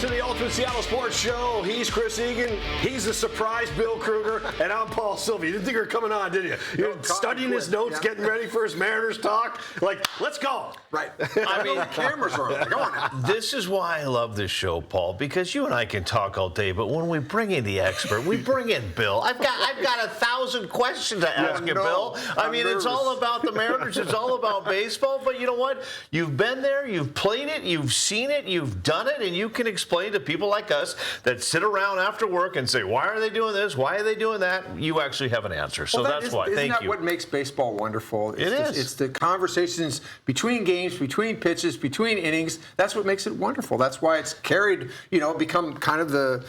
to the Ultimate Seattle Sports Show. He's Chris Egan. He's the surprise Bill Krueger. And I'm Paul Sylvie. You didn't think you were coming on, did you? You're studying his notes, getting ready for his Mariners talk. Like, let's go. Right. I mean, the cameras are on. Go on now. This is why I love this show, Paul, because you and I can talk all day, but when we bring in the expert, we bring in Bill. I've got 1,000 questions to ask you, Bill. I mean, it's all about the Mariners. It's all about baseball. But you know what? You've been there. You've played it. You've seen it. You've done it. And you can explain to people like us that sit around after work and say, why are they doing this? Why are they doing that? You actually have an answer. So that's why. Thank you. Isn't that what makes baseball wonderful? It is. It's the conversations between games, between pitches, between innings. That's what makes it wonderful. That's why it's carried, become kind of the,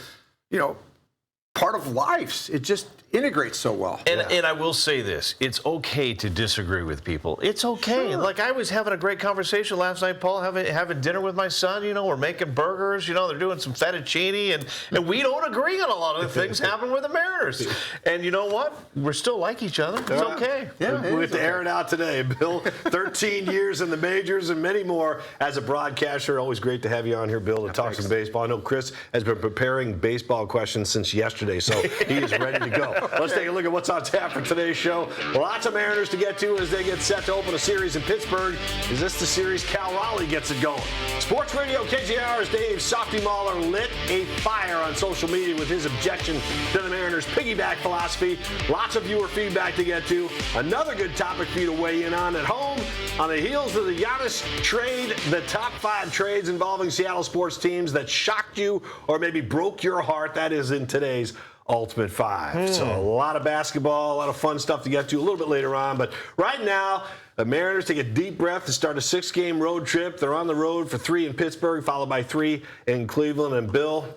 part of life. It just integrates so well. And I will say this, it's okay to disagree with people. It's okay. Sure. Like I was having a great conversation last night, Paul, having dinner with my son, we're making burgers, they're doing some fettuccine, and we don't agree on a lot of the things happening with the Mariners. And you know what? We're still like each other. It's okay. Yeah, we get to air it out today, Bill. 13 years in the majors and many more as a broadcaster. Always great to have you on here, Bill, to talk some baseball. I know Chris has been preparing baseball questions since yesterday, so he is ready to go. Let's take a look at what's on tap for today's show. Lots of Mariners to get to as they get set to open a series in Pittsburgh. Is this the series Cal Raleigh gets it going? Sports Radio KJR's Dave Softy Mahler lit a fire on social media with his objection to the Mariners' piggyback philosophy. Lots of viewer feedback to get to. Another good topic for you to weigh in on at home. On the heels of the Giannis trade, the top 5 trades involving Seattle sports teams that shocked you or maybe broke your heart. That is in today's Ultimate 5. So a lot of basketball, a lot of fun stuff to get to a little bit later on. But right now, the Mariners take a deep breath to start a 6-game road trip. They're on the road for 3 in Pittsburgh, followed by 3 in Cleveland. And Bill,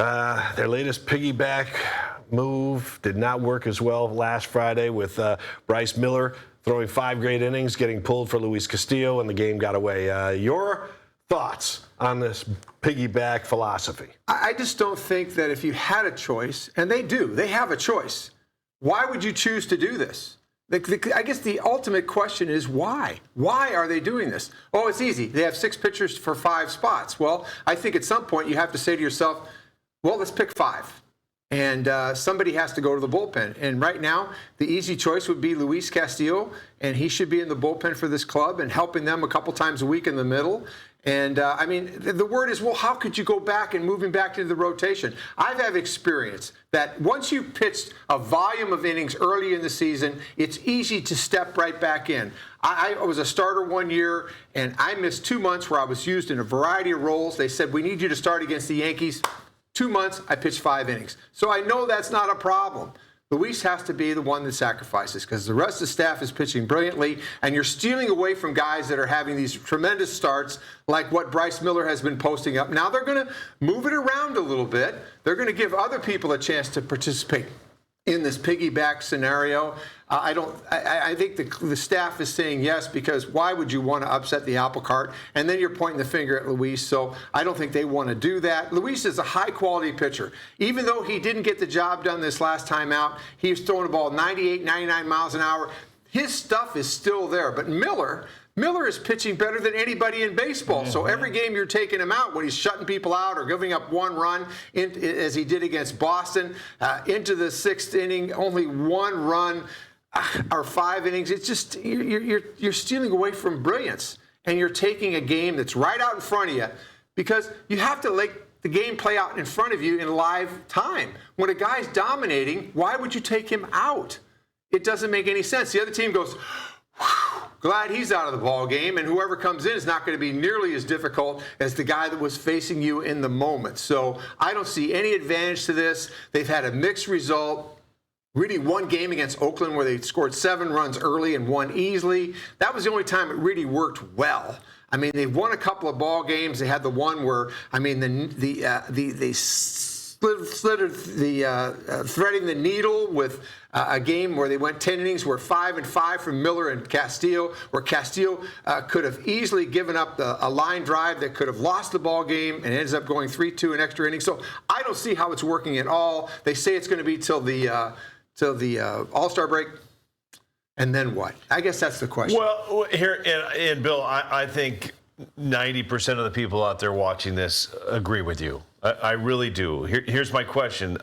their latest piggyback move did not work as well last Friday with Bryce Miller throwing 5 great innings, getting pulled for Luis Castillo, and the game got away. Your thoughts on this piggyback philosophy? I just don't think that if you had a choice, and they have a choice, why would you choose to do this? I guess the ultimate question is why? Why are they doing this? Oh, it's easy. They have 6 pitchers for 5 spots. Well, I think at some point you have to say to yourself, well, let's pick 5. And somebody has to go to the bullpen. And right now, the easy choice would be Luis Castillo, and he should be in the bullpen for this club and helping them a couple times a week in the middle. And, the word is, well, how could you go back and move him back into the rotation? I've had experience that once you pitched a volume of innings early in the season, it's easy to step right back in. I was a starter one year, and I missed 2 months where I was used in a variety of roles. They said, we need you to start against the Yankees. 2 months, I pitched 5 innings. So I know that's not a problem. Luis has to be the one that sacrifices because the rest of the staff is pitching brilliantly, and you're stealing away from guys that are having these tremendous starts like what Bryce Miller has been posting up. Now they're going to move it around a little bit. They're going to give other people a chance to participate in this piggyback scenario. I think the staff is saying yes because why would you want to upset the apple cart? And then you're pointing the finger at Luis. So I don't think they want to do that. Luis is a high-quality pitcher. Even though he didn't get the job done this last time out, he was throwing the ball 98, 99 miles an hour. His stuff is still there. But Miller is pitching better than anybody in baseball. So every game you're taking him out when he's shutting people out or giving up 1 run, as he did against Boston, into the 6th inning, only 1 run or 5 innings. It's just you're stealing away from brilliance, and you're taking a game that's right out in front of you because you have to let the game play out in front of you in live time. When a guy's dominating, why would you take him out? It doesn't make any sense. The other team goes, glad he's out of the ball game, and whoever comes in is not going to be nearly as difficult as the guy that was facing you in the moment. So I don't see any advantage to this. They've had a mixed result. Really, 1 game against Oakland where they scored 7 runs early and won easily. That was the only time it really worked well. I mean, they've won a couple of ball games. They had the one where, they threading the needle with a game where they went 10 innings, were 5-5 from Miller and Castillo, where Castillo could have easily given up a line drive that could have lost the ball game and ends up going 3-2 in extra innings. So I don't see how it's working at all. They say it's going to be till the All-Star break. And then what? I guess that's the question. Well, here, and Bill, I think 90% of the people out there watching this agree with you. I really do. Here's my question.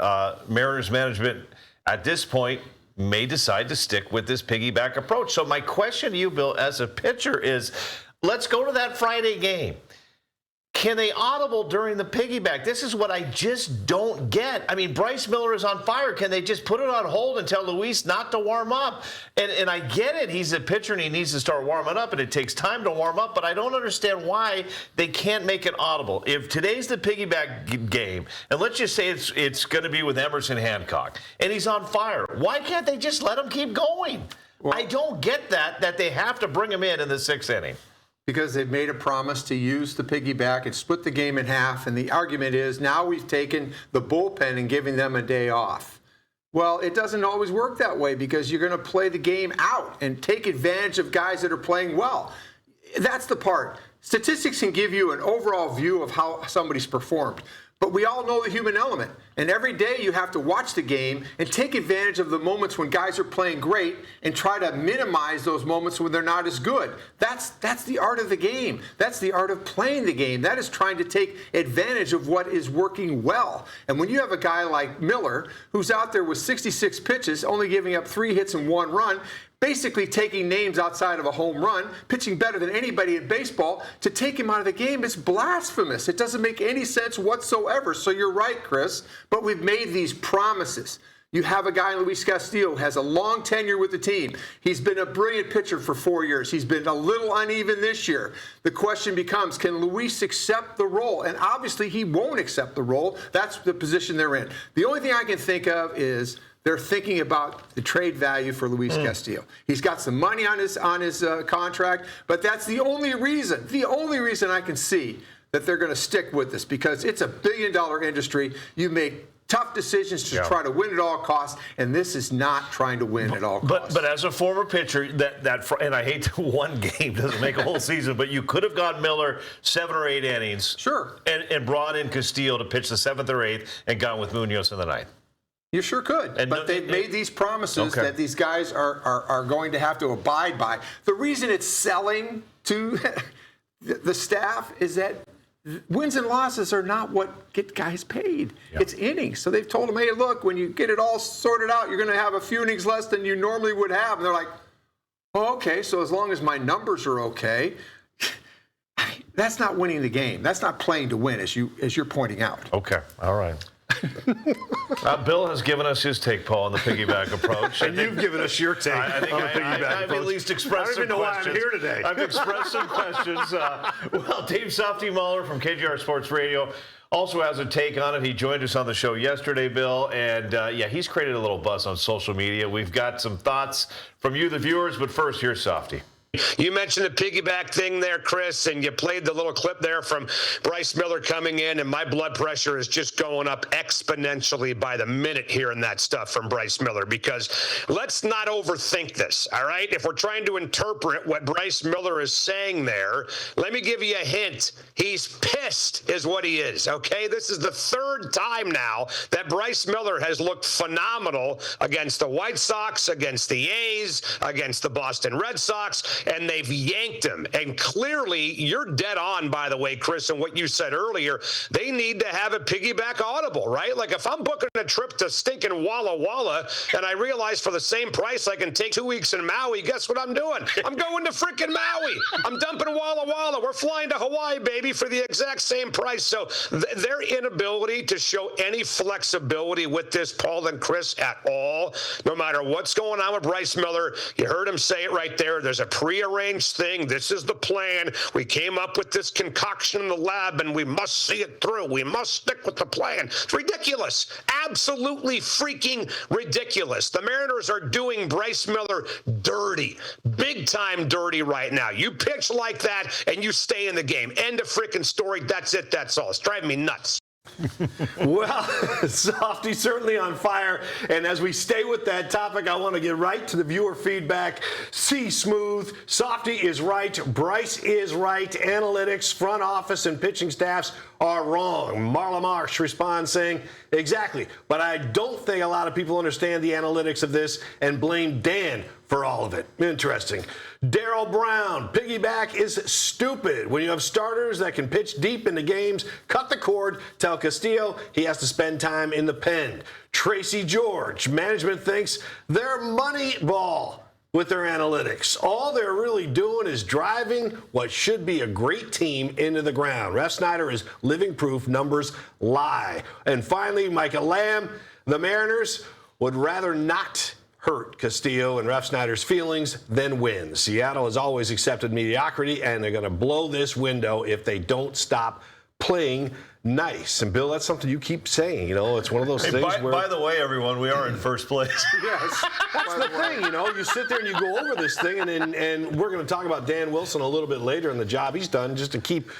Mariners management at this point may decide to stick with this piggyback approach. So my question to you, Bill, as a pitcher is, let's go to that Friday game. Can they audible during the piggyback? This is what I just don't get. I mean, Bryce Miller is on fire. Can they just put it on hold and tell Luis not to warm up? And I get it. He's a pitcher and he needs to start warming up, and it takes time to warm up, but I don't understand why they can't make it audible. If today's the piggyback game, and let's just say it's going to be with Emerson Hancock, and he's on fire, why can't they just let him keep going? Well, I don't get that they have to bring him in the 6th inning. Because they've made a promise to use the piggyback and split the game in half, and the argument is now we've taken the bullpen and giving them a day off. Well, it doesn't always work that way because you're going to play the game out and take advantage of guys that are playing well. That's the part. Statistics can give you an overall view of how somebody's performed. But we all know the human element. And every day you have to watch the game and take advantage of the moments when guys are playing great and try to minimize those moments when they're not as good. That's the art of the game. That's the art of playing the game. That is trying to take advantage of what is working well. And when you have a guy like Miller, who's out there with 66 pitches, only giving up 3 hits and 1 run, basically taking names outside of a home run, pitching better than anybody in baseball, to take him out of the game is blasphemous. It doesn't make any sense whatsoever. So you're right, Chris, but we've made these promises. You have a guy, Luis Castillo, has a long tenure with the team. He's been a brilliant pitcher for 4 years. He's been a little uneven this year. The question becomes, can Luis accept the role? And obviously he won't accept the role. That's the position they're in. The only thing I can think of is they're thinking about the trade value for Luis Castillo. He's got some money on his contract, but that's the only reason I can see that they're going to stick with this, because it's a billion-dollar industry. You make tough decisions to try to win at all costs, and this is not trying to win at all costs. But as a former pitcher, and I hate to, one game doesn't make a whole season, but you could have got Miller 7 or 8 innings, and brought in Castillo to pitch the 7th or 8th, and gone with Munoz in the 9th. You sure could, but they've made these promises that these guys are going to have to abide by. The reason it's selling to the staff is that wins and losses are not what get guys paid. It's innings. So they've told them, hey, look, when you get it all sorted out, you're going to have a few innings less than you normally would have. And they're like, oh, okay, so as long as my numbers are okay. That's not winning the game. That's not playing to win, as you're pointing out. Okay, all right. Bill has given us his take, Paul, on the piggyback approach. And you've given us your take on the piggyback approach. I've at least expressed some questions. I don't even know why I'm here today. I've expressed some questions. Well, Dave Softy Mahler from KGR Sports Radio also has a take on it. He joined us on the show yesterday, Bill, and he's created a little buzz on social media. We've got some thoughts from you, the viewers, but first, here's Softy. You mentioned the piggyback thing there, Chris, and you played the little clip there from Bryce Miller coming in, and my blood pressure is just going up exponentially by the minute hearing that stuff from Bryce Miller, because let's not overthink this, all right? If we're trying to interpret what Bryce Miller is saying there, let me give you a hint. He's pissed is what he is, okay? This is the 3rd time now that Bryce Miller has looked phenomenal against the White Sox, against the A's, against the Boston Red Sox, and they've yanked him. And clearly, you're dead on, by the way, Chris, and what you said earlier. They need to have a piggyback audible, right? Like if I'm booking a trip to stinking Walla Walla and I realize for the same price I can take 2 weeks in Maui, guess what I'm doing? I'm going to frickin' Maui. I'm dumping Walla Walla. We're flying to Hawaii, baby, for the exact same price. So their inability to show any flexibility with this, Paul and Chris, at all, no matter what's going on with Bryce Miller, you heard him say it right there. There's a prearranged thing. This is the plan. We came up with this concoction in the lab, and we must see it through. We must stick with the plan. It's ridiculous. Absolutely freaking ridiculous. The Mariners are doing Bryce Miller dirty. Big time dirty right now. You pitch like that, and you stay in the game. End of freaking story. That's it. That's all. It's driving me nuts. Well, Softy certainly on fire. And as we stay with that topic, I want to get right to the viewer feedback. C Smooth, Softy is right, Bryce is right, analytics, front office, and pitching staffs are wrong. Marla Marsh responds saying, exactly, but I don't think a lot of people understand the analytics of this and blame Dan for all of it. Interesting. Darryl Brown, piggyback is stupid. When you have starters that can pitch deep into games, cut the cord, tell Castillo he has to spend time in the pen. Tracy George, management thinks they're money ball with their analytics. All they're really doing is driving what should be a great team into the ground. Ref Snyder is living proof numbers lie. And finally, Micah Lamb, the Mariners would rather not hurt Castillo and Ref Snyder's feelings than win. Seattle has always accepted mediocrity, and they're going to blow this window if they don't stop playing nice. And Bill, that's something you keep saying. You know, it's one of those things where. By the way, everyone, we are in first place. Yes. That's the thing, you know. You sit there and you go over this thing, and we're going to talk about Dan Wilson a little bit later and the job he's done just to keep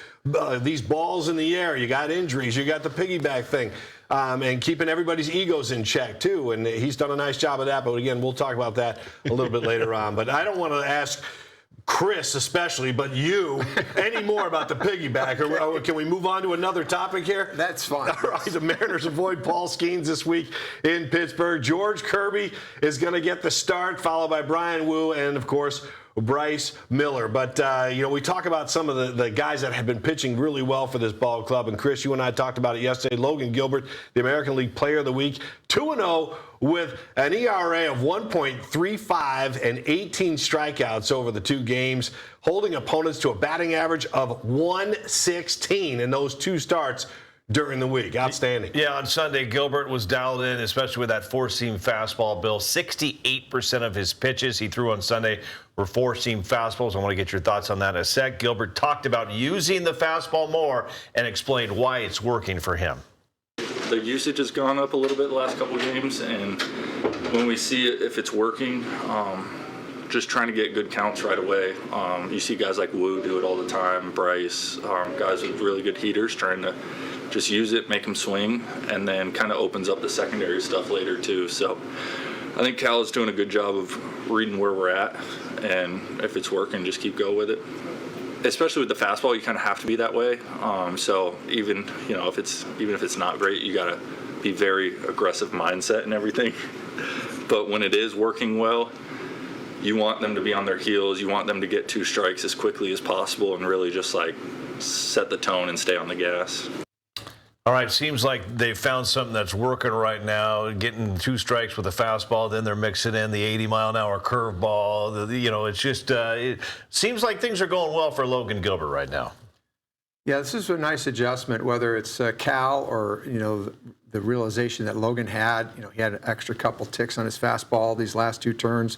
these balls in the air. You got injuries, you got the piggyback thing, and keeping everybody's egos in check too. And he's done a nice job of that. But again, we'll talk about that a little bit later on. But I don't want to ask Chris especially, but you, any more about the piggyback? Or can we move on to another topic here? That's fine. All right, the Mariners avoid Paul Skeens this week in Pittsburgh. George Kirby is going to get the start, followed by Brian Wu and, of course, Bryce Miller. But, you know, we talk about some of the guys that have been pitching really well for this ball club. And, Chris, you and I talked about it yesterday. Logan Gilbert, the American League Player of the Week, 2-0 with an ERA of 1.35 and 18 strikeouts over the two games, holding opponents to a batting average of 116 in those two starts during the week. Outstanding. Yeah, on Sunday, Gilbert was dialed in, especially with that four-seam fastball, Bill. 68% of his pitches he threw on Sunday were four-seam fastballs. I want to get your thoughts on that in a sec. Gilbert talked about using the fastball more and explained why it's working for him. The usage has gone up a little bit the last couple of games, and when we see it, if it's working, just trying to get good counts right away. You see guys like Wu do it all the time, Bryce, guys with really good heaters trying to just use it, make them swing, and then kind of opens up the secondary stuff later too. So I think Cal is doing a good job of reading where we're at, and if it's working, just keep going with it. Especially with the fastball, you kind of have to be that way. So even if it's not great, you got to be very aggressive mindset and everything. But when it is working well, you want them to be on their heels. You want them to get two strikes as quickly as possible and really just like set the tone and stay on the gas. All right, seems like they found something that's working right now, getting two strikes with a fastball, then they're mixing in the 80-mile-an-hour curveball. It's just it seems like things are going well for Logan Gilbert right now. Yeah, this is a nice adjustment, whether it's Cal or, the realization that Logan had. He had an extra couple ticks on his fastball these last two turns.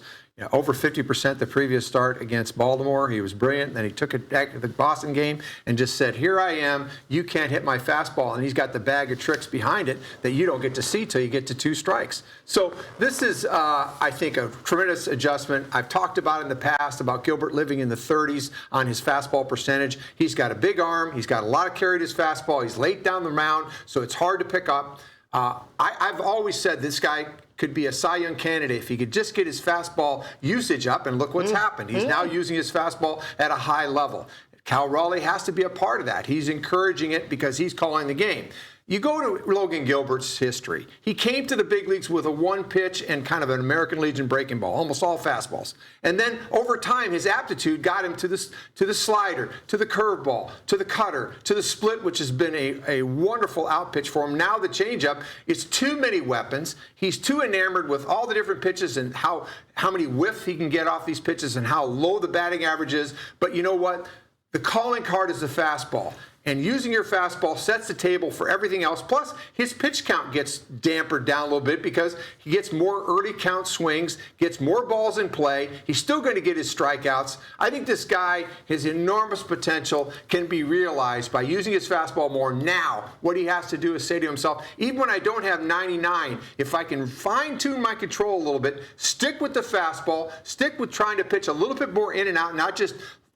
Over 50% the previous start against Baltimore. He was brilliant. Then he took it back to the Boston game and just said, here I am. You can't hit my fastball. And he's got the bag of tricks behind it that you don't get to see till you get to two strikes. So this is, I think, a tremendous adjustment. I've talked about in the past about Gilbert living in the 30s on his fastball percentage. He's got a big arm. He's got a lot of carry to his fastball. He's late down the mound, so it's hard to pick up. I've always said this guy could be a Cy Young candidate if he could just get his fastball usage up, and look what's happened. He's now using his fastball at a high level. Cal Raleigh has to be a part of that. He's encouraging it because he's calling the game. You go to Logan Gilbert's history. He came to the big leagues with a one pitch and kind of an American Legion breaking ball, almost all fastballs. And then over time, his aptitude got him to the slider, to the curveball, to the cutter, to the split, which has been a wonderful out pitch for him. Now the changeup, it's too many weapons. He's too enamored with all the different pitches and how many whiffs he can get off these pitches and how low the batting average is. But you know what? The calling card is the fastball. And using your fastball sets the table for everything else. Plus, his pitch count gets dampered down a little bit because he gets more early count swings, gets more balls in play. He's still going to get his strikeouts. I think this guy, his enormous potential can be realized by using his fastball more. Now, what he has to do is say to himself, even when I don't have 99, if I can fine-tune my control a little bit, stick with the fastball, stick with trying to pitch a little bit more in and out, not just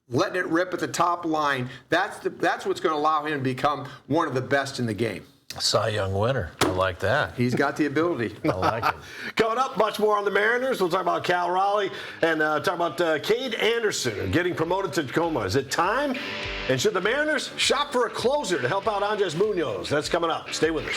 letting it rip at the top line. That's what's going to allow him to become one of the best in the game. Cy Young winner. I like that. He's got the ability. I like it. Coming up, much more on the Mariners. We'll talk about Cal Raleigh and talk about Cade Anderson getting promoted to Tacoma. Is it time? And should the Mariners shop for a closer to help out Andres Munoz? That's coming up. Stay with us.